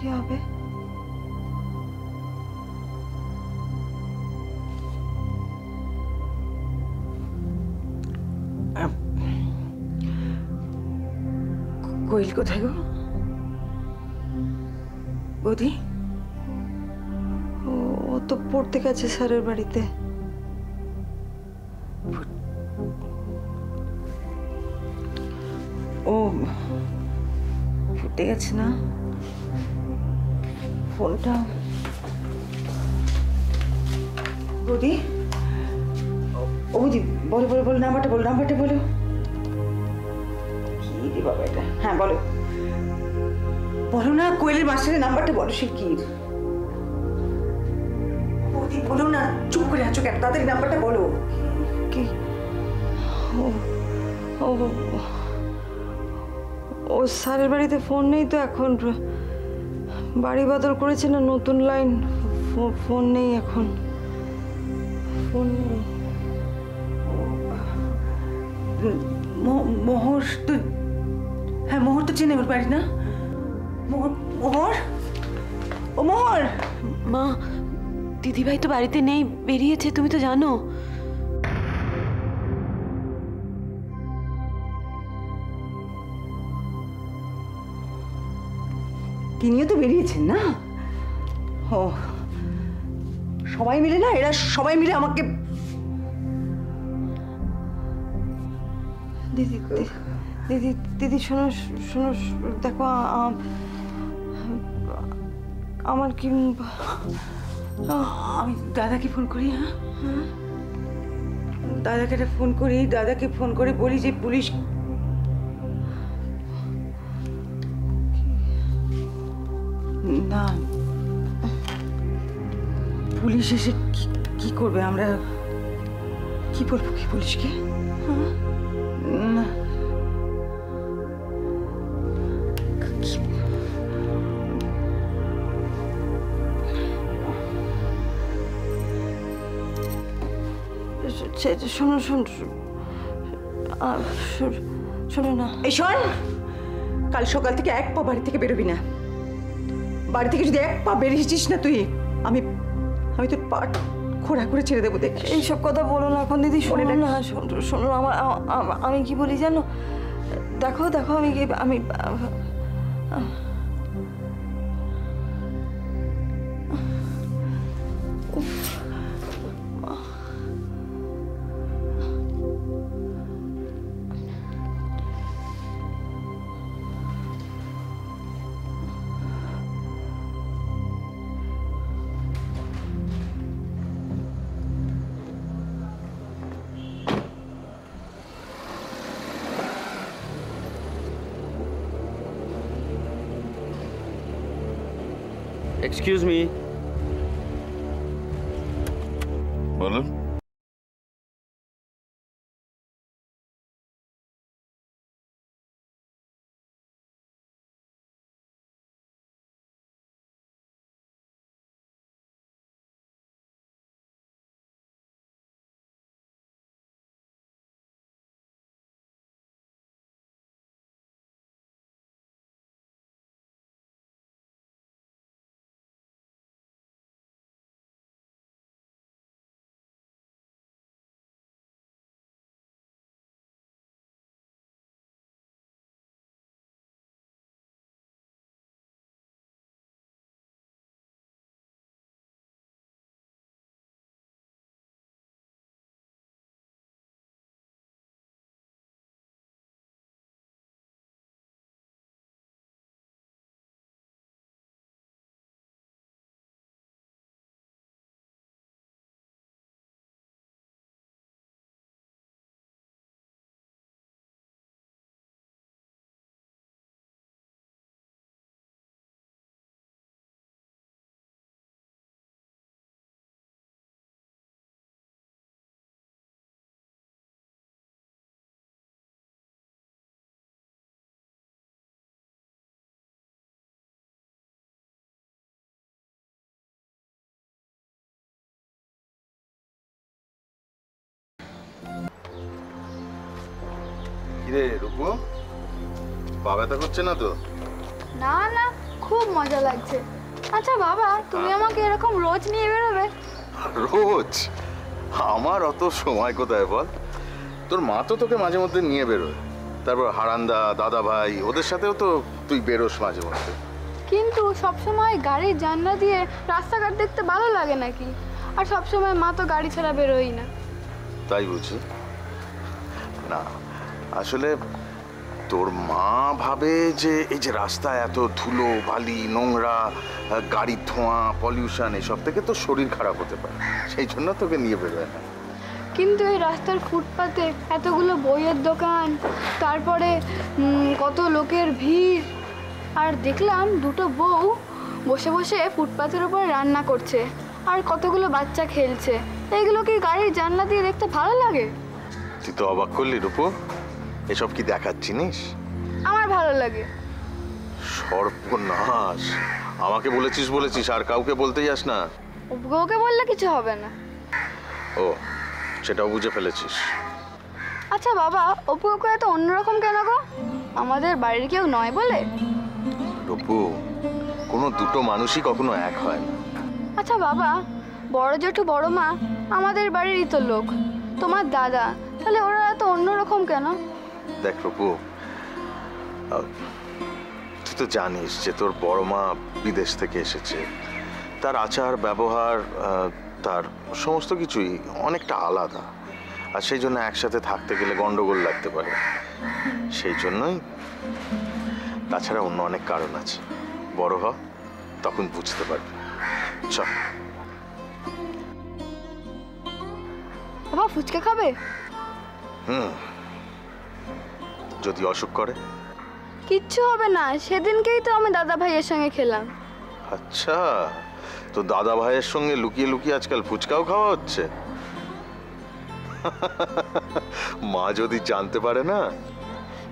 কি হবে? কোয়েল কোথায় গো? বৌদি, ও তো পড়তে গেছে স্যারের বাড়িতে। ও পড়তে গেছে না? ফোনটা বৌদি, ও বৌদি বলো বলো বলো, নাম্বারটা বলো, নাম্বারটা বলো। কি রে বাবা এটা? হ্যাঁ বলো বলো না, কোয়েলের মাস্টারের নাম্বারটা বলো। শিগগির বৌদি বলো না, চুপ করে আছো কেন? তাদের নাম্বারটা বলো। কি? ও ও ও স্যারের বাড়িতে ফোন নেই তো এখন। বাড়ি বদল করেছে না, নতুন লাইন, ফোন নেই এখন, ফোন নেই। মোহর তো, হ্যাঁ মোহর তো চেনে ওর বাড়ি না? মোহর, মোহর, ও মোহর। মা, দিদিভাই তো বাড়িতে নেই, বেরিয়েছে, তুমি তো জানো। তিনিও তো বেরিয়েছেন না? ও সবাই মিলে না, এরা সবাই মিলে আমাকে। দিদি দিদি দিদি শোনো শোনো, দেখো আমার কি, আমি দাদাকে ফোন করি। হ্যাঁ দাদাকে ফোন করি, দাদাকে ফোন করে বলি যে পুলিশ, না পুলিশ এসে কি করবে? আমরা কি বলবো কি পুলিশকে? না শোনো শোনো শোনো না, এই শোন, কাল সকাল থেকে এক পা বাড়ি থেকে বেরোবি না। বাড়ি থেকে যদি এক পা বেরিয়েছিস না তুই, আমি তোর পা খোঁড়া করে ছেড়ে দেবো। দেখ, এইসব কথা বলো না এখন দিদি। শোনো না, শোনো আমি কি বলি জানো? দেখো দেখো আমি এক্সকিউজ মি। বলুন। কিরে রূপু, পা ব্যথা করছে না তো? না না, খুব মজা লাগছে। আচ্ছা বাবা, তুমি আমাকে এরকম রোজ নিয়ে বেরোবে? রোজ? আমার অত সময় কোথায় বল। তোর মা তো তোকে মাঝে মধ্যে নিয়ে বেরোয়, তারপর হারান্দা, দাদা ভাই, ওদের সাথেও তো তুই বেরোস মাঝে মধ্যে। কিন্তু সবসময় গাড়ির জানলা দিয়ে রাস্তাঘাট দেখতে ভালো লাগে নাকি? আর সবসময় মা তো গাড়ি ছাড়া বেরোই না। তাই বুঝি না, আসলে তোর মা ভাবে যে এই যে রাস্তা এত ধুলো বালি নোংরা, গাড়ির ধোঁয়া, পলিউশন, এসব থেকে তো শরীর খারাপ হতে পারে, সেই জন্য তোকে নিয়ে বেরোয় না। কিন্তু এই রাস্তার ফুটপাতে এতগুলো বইয়ের দোকান, তারপরে কত লোকের ভিড়, আর দেখলাম দুটো বউ বসে বসে ফুটপাতের উপরে রান্না করছে, আর কতগুলো বাচ্চা খেলছে। এগুলো কি গাড়ির জানলা দিয়ে দেখতে ভালো লাগে? তুই তো অবাক করলি রূপু, এসব কি দেখার জিনিস? আমার ভালো লাগে। সর্বনাশ, আমাকে বলেছিস আর কাউকে বলতে যাস না। ওকে বললে কিছু হবে না। ও, সেটাও বুঝে ফেলেছিস। আচ্ছা বাবা, অপু কাকু এত অন্যরকম কেন গো? আমাদের বাড়ির কেউ নয় বলে? রূপু, কোনো দুটো মানুষই কখনো এক হয় না। আচ্ছা বাবা, বড় জেঠু বড় মা আমাদের বাড়িরই তো লোক, তোমার দাদা, তাহলে ওরা এত অন্যরকম কেন? দেখ রূপু, তুই তো জানিস যে তোর বড় মা বিদেশ থেকে এসেছে, তার আচার ব্যবহার, তার সমস্ত কিছুই অনেকটা আলাদা, আর সেই জন্য একসাথে থাকতে গেলে গন্ডগোল লাগতে পারে। সেই জন্যই, তাছাড়া অন্য অনেক কারণ আছে। বড় হ, তখন বুঝতে পারবি। চল। বাবা, ফুচকা খাবে? যদি অসুখ করে? কিচ্ছু হবে না, সেদিনকেই তো আমি দাদা ভাইয়ের সঙ্গে খেলাম। আচ্ছা, তো দাদা ভাইয়ের সঙ্গে লুকিয়ে লুকিয়ে আজকাল ফুচকাও খাওয়া হচ্ছে? মা যদি জানতে পারে না?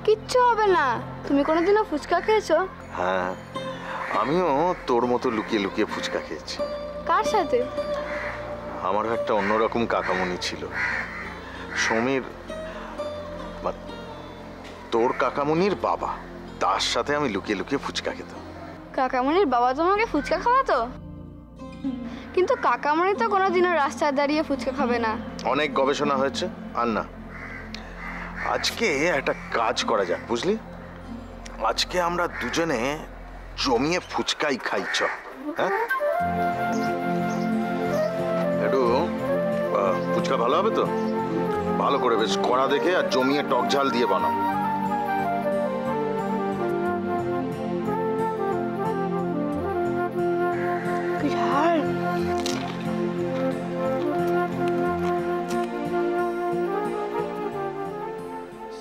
কিচ্ছু হবে না। তুমি কোনোদিনও ফুচকা খেয়েছো? হ্যাঁ, আমিও তোর মতো লুকিয়ে লুকিয়ে ফুচকা খেয়েছি। কার সাথে? আমারও একটা অন্যরকম কাকামণি ছিল, সমীর, তোর কাকামণির বাবা, তার সাথে আমি লুকিয়ে লুকিয়ে ফুচকা খেতাম। কাকামণির বাবা তোমাকে ফুচকা খাওয়াতো? কিন্তু কাকামণি তো কোনোদিনও রাস্তায় দাঁড়িয়ে ফুচকা খাবে না। অনেক গবেষণা হয়েছে, আর না, আজকে একটা কাজ করা যাক, বুঝলি? আজকে আমরা দুজনে জমিয়ে ফুচকাই খাই, চ। হ্যাঁ, একটু ফুচকা ভালো হবে তো? ভালো করে বেশ কড়া দেখে আর জমিয়ে টক ঝাল দিয়ে বানাও। ঝাল।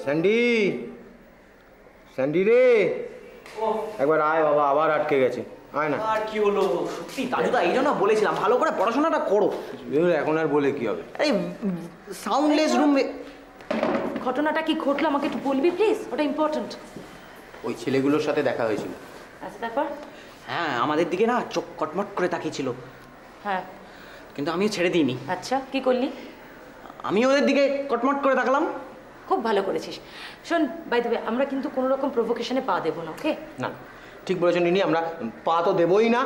স্যান্ডি, স্যান্ডি রে, একবার আয় বাবা, আবার আটকে গেছে, আয় না। আর কি হলো? সত্যি দাদুদা, এই জন্য বলেছিলাম ভালো করে পড়াশোনাটা করো। এখন আর বলে কি হবে? এই সাউন্ডলেস রুম। ঘটনাটা কি ঘটলো আমাকে একটু বলবি প্লিজ, ওটা ইম্পর্ট্যান্ট। ওই ছেলেগুলোর সাথে দেখা হয়েছিল। আচ্ছা, তারপর? হ্যাঁ, আমাদের দিকে না চোখ কটমট করে তাকিয়েছিল, হ্যাঁ। কিন্তু আমিও ছেড়ে দিইনি। আচ্ছা, কি করলি? আমি ওদের দিকে কটমট করে তাকালাম। খুব ভালো করেছিস। শোন, বাই দ্য ওয়ে, আমরা কিন্তু কোনো রকম প্রভোকেশনে পা দেবো না, ওকে? না, ঠিক বলেছেন নিনি, আমরা পা তো দেবই না,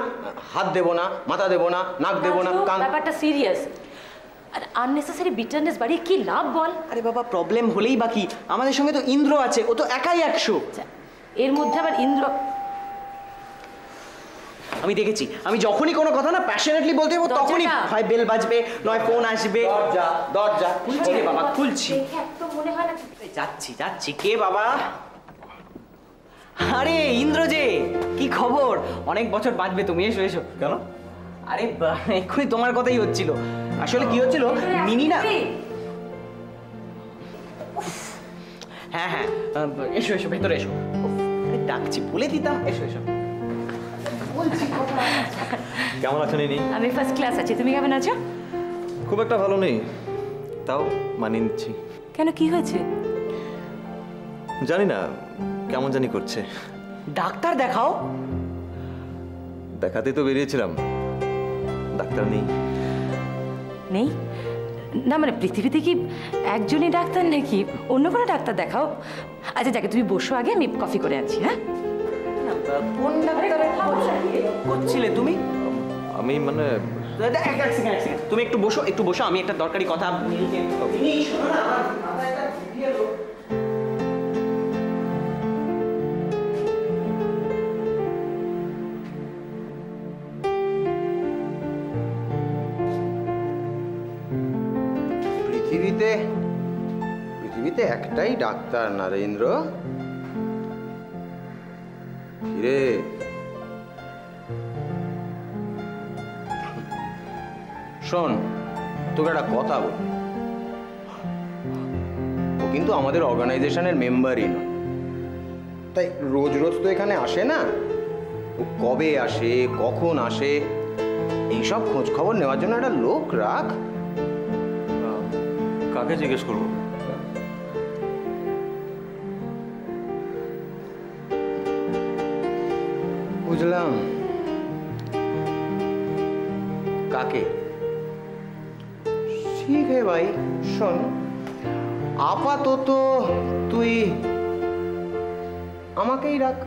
হাত দেবো না, মাথা দেবো না, নাক দেবো না, কান। ব্যাপারটা সিরিয়াস। আর আননেসেসারি বিটারনেস বাড়িয়ে কি লাভ বল? আরে বাবা, প্রবলেম হলেই বাকি, আমাদের সঙ্গে তো ইন্দ্র আছে, ও তো একাই 100। এর মধ্যে আবার ইন্দ্র। আমি দেখেছি, আমি যখনই কোনো কথা না প্যাশনেটলি বলতে যাবো, তখনই হয় বেল বাজবে, নয় ফোন আসবে। দরজা, দরজা খুলছি রে বাবা, খুলছি। তো মনে হয় না। যাচ্ছি যাচ্ছি। কে বাবা? আরে ইন্দ্র যে, কি খবর? অনেক বছর বাঁচবে তুমি, এসো এসো। কেন? আরে এক্ষুনি তোমার কথাই হচ্ছিল। আসলে কি হচ্ছিল, মিনি না। হ্যাঁ হ্যাঁ, এসো এসো, ভেতরে এসো। আরে ডাকছি, বলে দিতাম, এসো এসো। কেমন আছো নিনি? আমি ফার্স্ট ক্লাস আছি, তুমি কেমন আছো? খুব একটা ভালো নেই, তাও মানিয়ে নিচ্ছি। কেন, কি হয়েছে? জানি না, কেমন জানি করছে। ডাক্তার দেখাও। দেখাতেই তো বেরিয়েছিলাম, ডাক্তার নেই। নেই? না মানে পৃথিবীতে কি একজনই ডাক্তার নাকি? অন্য কোনো ডাক্তার দেখাও। আচ্ছা যাকে, তুমি বসো আগে, আমি কফি করে আনছি। হ্যাঁ, কোন ডাক্তারের করছিলে তুমি? আমি মানে এক সেকেন্ড তুমি একটু বসো আমি একটা দরকারি কথা পৃথিবীতে একটাই ডাক্তার নরেন্দ্র। রে শোন, তোকে একটা কথা বল, ও কিন্তু আমাদের অর্গানাইজেশনের মেম্বারই না, তাই রোজ রোজ তো এখানে আসে না। ও কবে আসে, কখন আসে, এইসব খোঁজ খবর নেওয়ার জন্য একটা লোক রাখ। কাকে জিজ্ঞেস করবো? বুঝলাম, কাকে? ঠিক है ভাই, শোন, আপাতত তুই আমাকেই রাখ,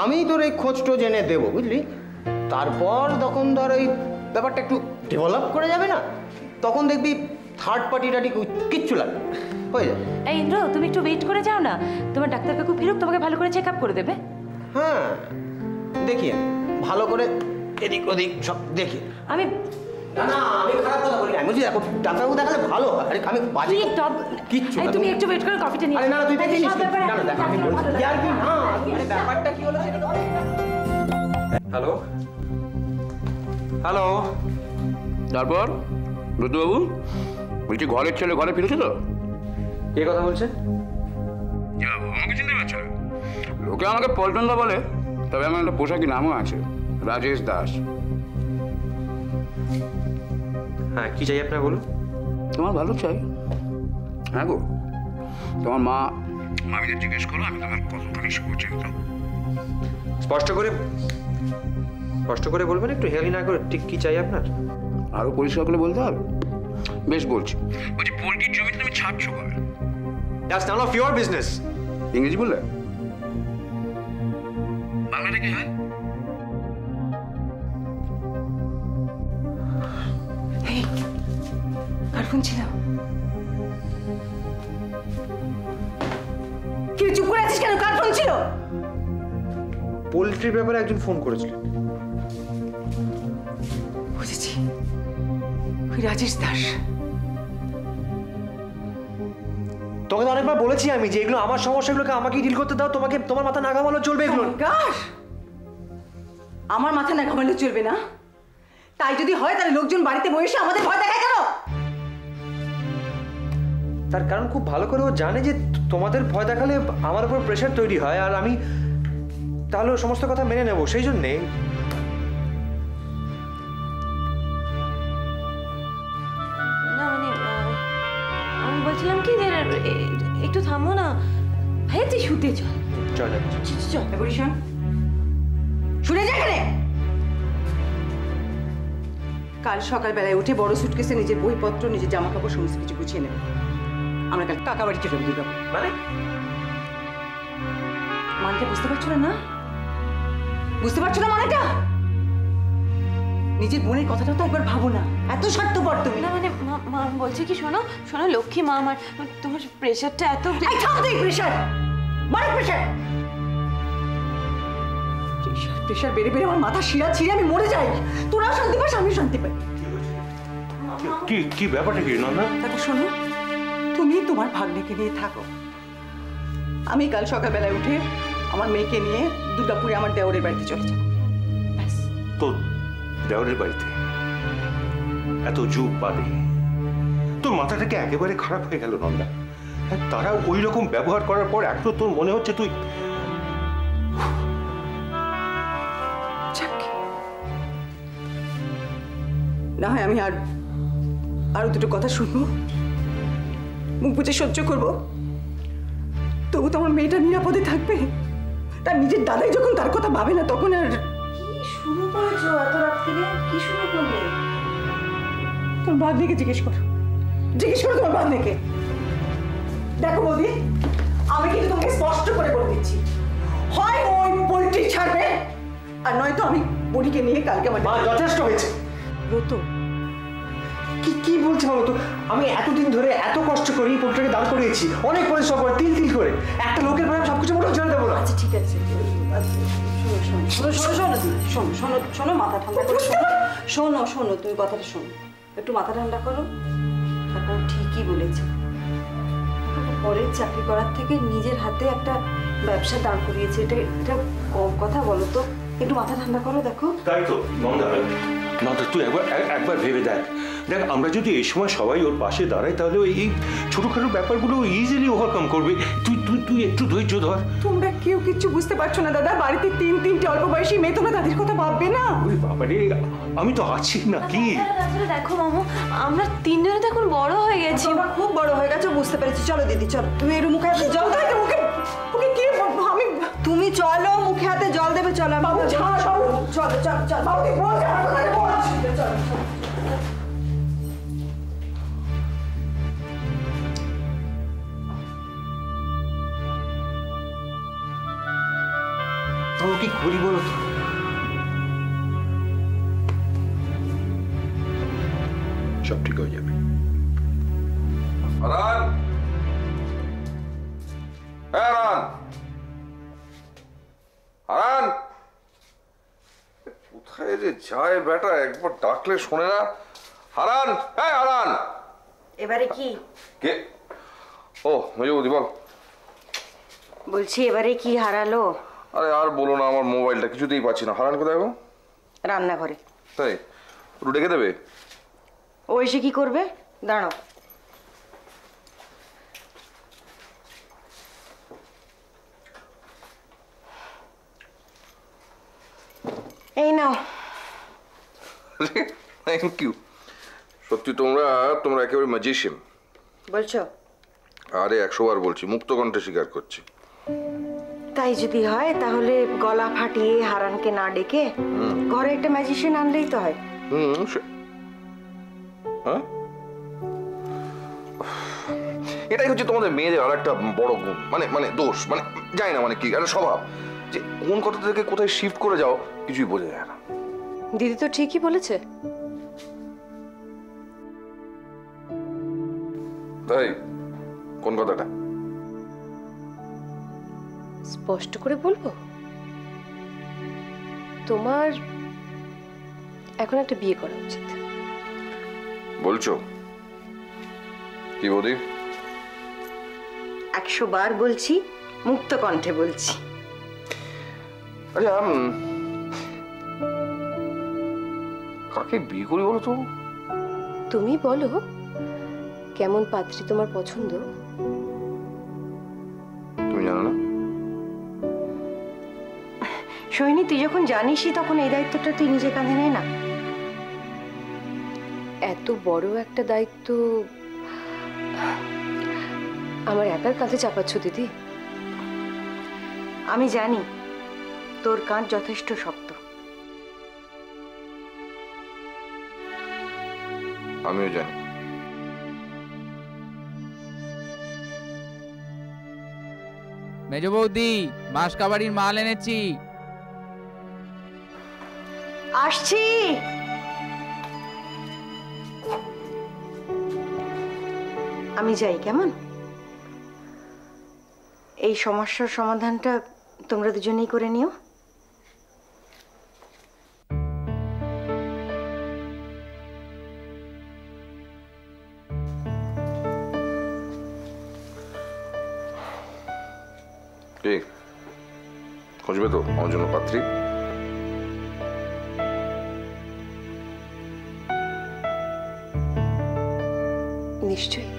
আমি তোর এই খোঁজটো জেনে দেবো, বুঝলি? তারপর তখন ধর ওই ব্যাপারটা একটু ডেভেলপ করে যাবে না, তখন দেখবি থার্ড পার্টি টাটি কিচ্ছু লাগবে, হয়ে যাবে। এই ইন্দ্র, তুমি একটু ওয়েট করে যাও না, তোমার ডাক্তার কাকু ফিরুক, তোমাকে ভালো করে চেক আপ করে দেবে। হ্যাঁ, দেখিয়ে ভালো করে এদিক ওদিক সব দেখি। আমি না আমি খারাপ কথা বলি না, আমি বলছি দেখো ডাক্তারবাবু দেখালে ভালো। আরে আমি বাজে কিচ্ছু না, তুমি একটু ওয়েট করে কফিটা নিয়ে আরে না তুই দেখে নিস। সব ব্যাপারে না দেখ আমি বলছি আর কি না, আরে ব্যাপারটা কি হলো সেটা তো। হ্যালো হ্যালো, তারপর বুদ্ধবাবু বলছি ঘরের ছেলে ঘরে ফিরেছে তো? কে কথা বলছে? আমাকে চিনতে পারছে না? লোকে আমাকে পল্টনদা বলে, তবে আমার একটা পোশাকি নামও আছে, রাজেশ দাস। হ্যাঁ, কি চাই আপনার বলুন। তোমার ভালো চাই। হ্যাঁ গো, তোমার মামিদের জিজ্ঞেস করো, আমি তোমার কতখানি শুভচিন্ত। স্পষ্ট করে বলবেন, একটু হেয়ালি না করে। ঠিক কি চাই আপনার? আরো পরিষ্কার করে বলতে হবে। বেশ বলছি, পোলট্রির জমিতে তুমি ছাড়ছো কবে? That's none of your business. ইংরেজি বললে? বাংলাটা কি হয়? কার ফোন ছিল? কি চুপ করে আছিস কেন? কার ফোন ছিল? পোল্ট্রির ব্যাপারে একজন ফোন করেছিলেন। বুঝেছি, ওই রাজেশ দাস। তোকে তো অনেকবার বলেছি আমি যে এগুলো আমার সমস্যাগুলোকে আমাকেই ডিল করতে দাও, তোমার মাথা না ঘামালো চলবে এগুলো। গাস, আমার মাথা না ঘামালে চলবে না? তাই যদি হয় তাহলে লোকজন বাড়িতে বসে আমাদের ভয় দেখায় কেন? তার কারণ খুব ভালো করে ও জানে যে তোমাদের ভয় দেখালে আমার উপর প্রেশার তৈরি হয়, আর আমি তাহলে সমস্ত কথা মেনে নেব, সেই জন্যে। না মানে আমি বলছিলাম কি যে একটু থামো না ভাই, তুই শুতে চল। চল চল বলিস শুনে যা এখানে। কাল সকালবেলায় উঠে বড় সুটকেসে নিজের বইপত্র, নিজের জামা কাপড় সমস্ত কিছু গুছিয়ে নেবে। আমরা কাল কাকা বাড়িতে ফেরত দিব। মানে মানেটা বুঝতে পারছো না? বুঝতে পারছো না মানেটা? নিজের বোনের কথাটা তো একবার ভাবো না, এত স্বার্থপর তুমি। না মানে মা বলছে কি, শোনো শোনো লক্ষ্মী মা, আমার তোমার প্রেশারটা এত। এই থাম তুই, প্রেশার মানে প্রেশার প্রেশার বেড়ে বেড়ে আমার মাথা শিরা ছিঁড়ে আমি মরে যাই। তোরাও শান্তি পাস, আমিও শান্তি পাই। কি ব্যাপারটা কি নন্দা? তাকে শোনো, তুমি তোমার ভাগ্নেকে নিয়ে থাকো। আমি কাল সকালবেলায় উঠে আমার মেয়েকে নিয়ে দুর্গাপুরে আমার দেওরের বাড়িতে চলে যাবো। ব্যাস। তো দেওরের বাড়িতে এত যুগ বাদে তোর মাথাটাকে একেবারে খারাপ হয়ে গেল নন্দা? তারা ওই রকম ব্যবহার করার পর এখন তোর মনে হচ্ছে তুই না হয় আমি আরো দুটো কথা শুনবো, মুখ বুঝে সহ্য করবো, তবু তো আমার মেয়েটা নিরাপদে থাকবে। তার নিজের দাদাই যখন তার কথা ভাবে না, তখন আর কি শুরু করেছো এত রাত থেকে? কি শুরু করলে? তোমার ভাগ্নেকে জিজ্ঞেস করো, তোমার ভাগ্নেকে। দেখো বৌদি, আমি কিন্তু তোমাকে স্পষ্ট করে বলে দিচ্ছি, হয় ওই পোল্ট্রি ছাড়বে আর নয়তো আমি বুড়িকে নিয়ে কালকে আমার মা যথেষ্ট হয়েছে। ব্রত কি কি বলছে বলো তো? আমি এতদিন ধরে এত কষ্ট করি পোল্ট্রিকে দাঁড় করিয়েছি, অনেক পরিশ্রম করে, তিল তিল করে। একটা লোকের ভাড়া সবকিছু মোটেও ছেড়ে দেবো না। আচ্ছা ঠিক আছে শোনো মাথা ঠান্ডা করে শোনো তুমি কথাটা শোনো, একটু মাথা ঠান্ডা করো। তারপর ঠিকই বলেছে, পরের চাকরি করার থেকে নিজের হাতে একটা ব্যবসা দাঁড় করিয়েছে, এটা কম কথা বলো তো? একটু মাথা ঠান্ডা করো। দেখো তাই তো নন্দা, নন্দা তুই একবার ভেবে দেখ। দেখ আমরা যদি এই সময় সবাই ওর পাশে দাঁড়াই তাহলে এই ছোটখাটো ব্যাপারগুলো ইজিলি ওভারকাম করবে। তুই একটু ধৈর্য ধর। তোমরা কেউ কিচ্ছু বুঝতে পারছো না দাদা, বাড়িতে তিনটে অল্প বয়সী মেয়ে, তোমরা তাদের কথা ভাববে না? ওরে বাবা রে, আমি তো আছি না কি? দেখো মামু, আমরা তিনজনে তো এখন বড় হয়ে গেছি। তোমরা খুব বড় হয়ে গেছো, বুঝতে পেরেছি। চলো দিদি চলো, তুমি একটু মুখে হাতে জল দেবে। মুখে কি আমি, তুমি চলো মুখে হাতে জল দেবে। চলো বাবু, চলো বাবু বল, চলো। তো কি করি বলো তো? সব ঠিক হয়ে যাবে। হারান, হারান, হারান, কোথায় যে যায় বেটা, একবার ডাকলে শোনে না। হারান, হ্যাঁ হারান। এবারে কি? কে? ও মেজবৌদি বল। বলছি এবারে কি হারালো? আরে আর বলো না, আমার মোবাইলটা কিছুতেই পাচ্ছি না। হারান কোথায় গো? রান্নাঘরে। তাই একটু ডেকে দেবে? ও এসে কি করবে? দাঁড়াও। এই নাও। Thank you. সত্যি তোমরা একেবারে ম্যাজিশিয়ান। বলছো? আরে 100 বার বলছি, মুক্ত কণ্ঠে স্বীকার করছি। তাই যদি হয় তাহলে গলা ফাটিয়ে হারানকে না ডেকে ঘরে একটা ম্যাজিশিয়ান আনলেই তো হয়। হ্যাঁ, এটাই হচ্ছে তোমাদের মেয়েদের আর একটা বড় গুণ, মানে দোষ, মানে জানি না মানে কি, একটা স্বভাব, যে কোন কথা থেকে কোথায় শিফট করে যাও কিছুই বোঝা যায় না। দিদি তো ঠিকই বলেছে। তাই কোন কথাটা? স্পষ্ট করে বলবো, তোমার এখন একটা বিয়ে করা উচিত। বলছো কি বৌদি? 100 বার বলছি, মুক্ত কণ্ঠে বলছি। আচ্ছা কাকে বিয়ে করি বলো তো? তুমি বলো, কেমন পাত্রী তোমার পছন্দ? তুমি জানো না? সোহিনী, তুই যখন জানিসই তখন এই দায়িত্বটা তুই নিজে কাঁধে নে না। এত বড় একটা দায়িত্ব আমার একার কাঁধে চাপাচ্ছ দিদি। আমি জানি তোর কাঁধ যথেষ্ট শক্ত। আমিও জানি। মেজ বৌদি, মাস কাবাড়ির মাল এনেছি। আসছি। আমি যাই কেমন? এই সমস্যার সমাধানটা তোমরা দুজনেই করে নিও। ঠিক খুঁজবে তো আমার জন্য পাত্রী? নিশ্চয়ই।